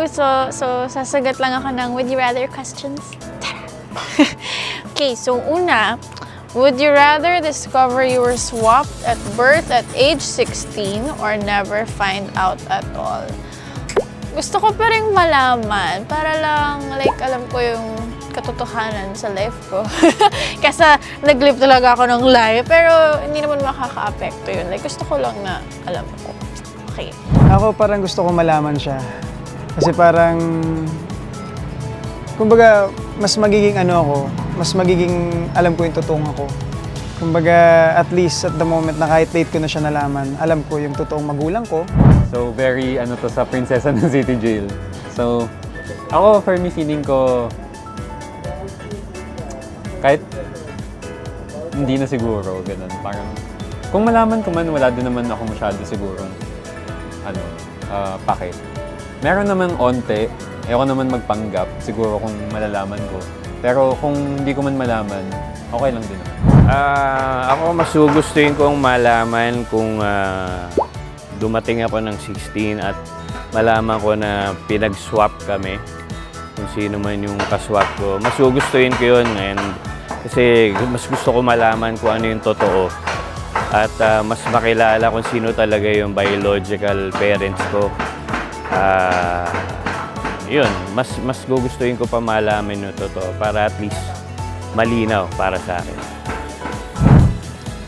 So sasagot lang ako ng would you rather questions. Okay, so una, would you rather discover you were swapped at birth at age 16 or never find out at all? Gusto ko pa rin malaman para lang, like, alam ko yung katotohanan sa life ko. Kasi nag-live talaga ako ng life, pero hindi naman makaka-apekto yun. Like, gusto ko lang na alam ko. Okay. Ako parang gusto ko malaman siya. Kasi parang, kumbaga, mas magiging mas magiging alam ko yung totoong ako. Kumbaga, at least at the moment na kahit late ko na siya nalaman, alam ko yung totoong magulang ko. So, very to sa prinsesa ng City Jail. So, ako, for me, feeling ko, kahit hindi na siguro, ganun. Parang, kung malaman ko man, wala din naman ako masyado siguro, pakit. Meron naman onte, ayoko naman magpanggap, siguro kung malalaman ko. Pero kung hindi ko man malaman, okay lang din ako. Ako mas gugustuhin kong malaman kung dumating ako ng 16 at malaman ko na pinag-swap kami. Kung sino man yung kaswap ko. Mas gugustuhin ko yun. Kasi mas gusto ko malaman kung ano yung totoo. At mas makilala kung sino talaga yung biological parents ko. Yun, mas gugustuhin ko pa malaman yung totoo para at least malinaw para sa akin.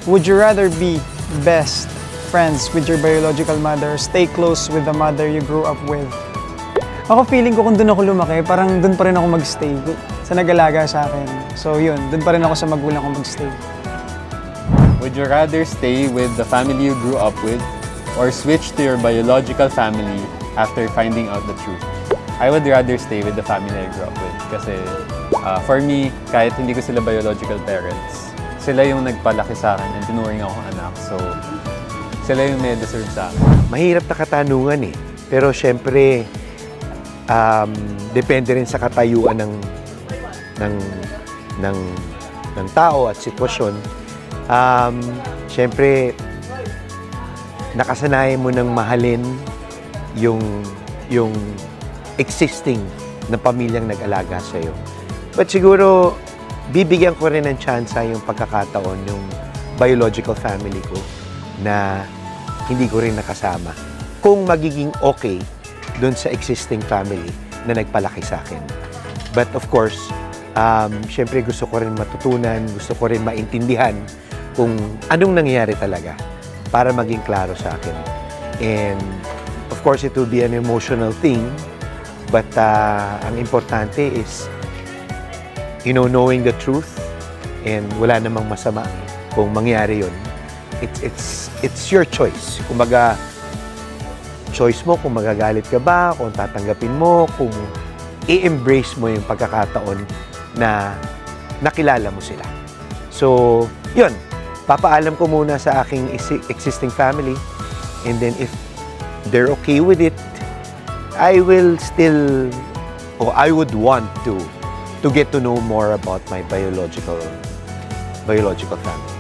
Would you rather be best friends with your biological mother or stay close with the mother you grew up with? Ako feeling ko kung doon ako lumaki, parang doon pa rin ako mag-stay sa nag-alaga sa akin. So yun, doon pa rin ako sa magulang ko mag-stay. Would you rather stay with the family you grew up with or switch to your biological family after finding out the truth? I would rather stay with the family I grew up with kasi for me, kahit hindi ko sila biological parents, sila yung nagpalaki sa akin and tinuring akong anak. So, sila yung may deserve sa akin. Mahirap na katanungan eh. Pero syempre, depende rin sa katayuan ng tao at sitwasyon. Syempre, nakasanayan mo ng mahalin yung existing na pamilyang nag-alaga sa'yo. But siguro, bibigyan ko rin ng tsansa yung pagkakataon yung biological family ko na hindi ko rin nakasama. Kung magiging okay dun sa existing family na nagpalaki sa akin. But of course, syempre gusto ko rin matutunan, gusto ko rin maintindihan kung anong nangyayari talaga para maging klaro sa akin. And of course, it will be an emotional thing. But ang importante is, knowing the truth and wala namang masama kung mangyari yun. It's your choice. Kumbaga, choice mo kung magagalit ka ba, kung tatanggapin mo, kung i-embrace mo yung pagkakataon na nakilala mo sila. So, yun. Papaalam ko muna sa aking existing family and then if they're okay with it, I will still, or I would want to get to know more about my biological family.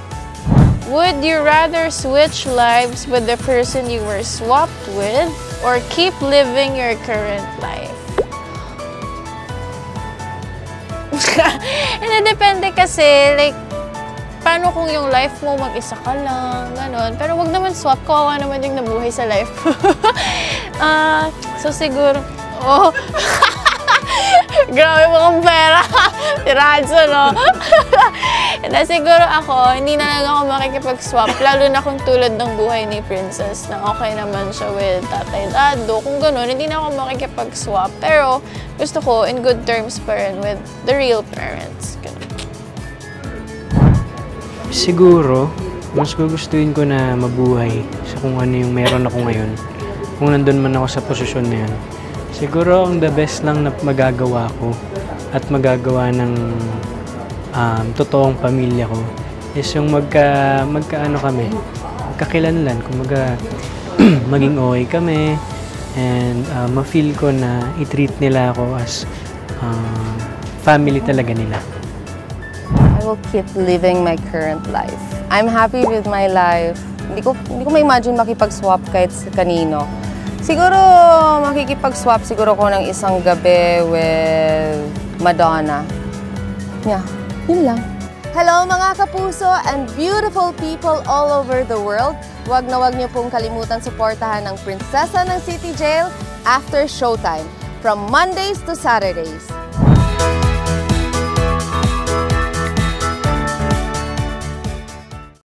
Would you rather switch lives with the person you were swapped with or keep living your current life? Hindi, depende kasi, like, paano kung yung life mo mag-isa ka lang, gano'n. Pero wag naman swap, kawawa naman yung nabuhay sa life. So siguro, grabe mo kong pera. Tiradso, no? Na siguro ako, hindi na lang ako makikipag-swap. Lalo na kung tulad ng buhay ni Princess na okay naman siya with tatay dado. Kung gano'n, hindi na ako makikipag-swap. Pero gusto ko in good terms pa rin with the real parents. Ganun. Siguro, mas gugustuhin ko na mabuhay sa kung ano yung meron ako ngayon. Kung nandun man ako sa posisyon na yan. Siguro ang the best lang na magagawa ko at magagawa ng totoong pamilya ko is yung magkaano kami, magkakilanlan, kumaga maging okay kami and ma-feel ko na i-treat nila ako as family talaga nila. I will keep living my current life. I'm happy with my life. Hindi ko ma-imagine makipag-swap kahit sa kanino. Siguro makikipag-swap siguro ko ng isang gabi with Madonna. Yeah, yun lang. Hello mga kapuso and beautiful people all over the world. Wag na wag niyo pong kalimutan suportahan ng Prinsesa ng City Jail after showtime from Mondays to Saturdays.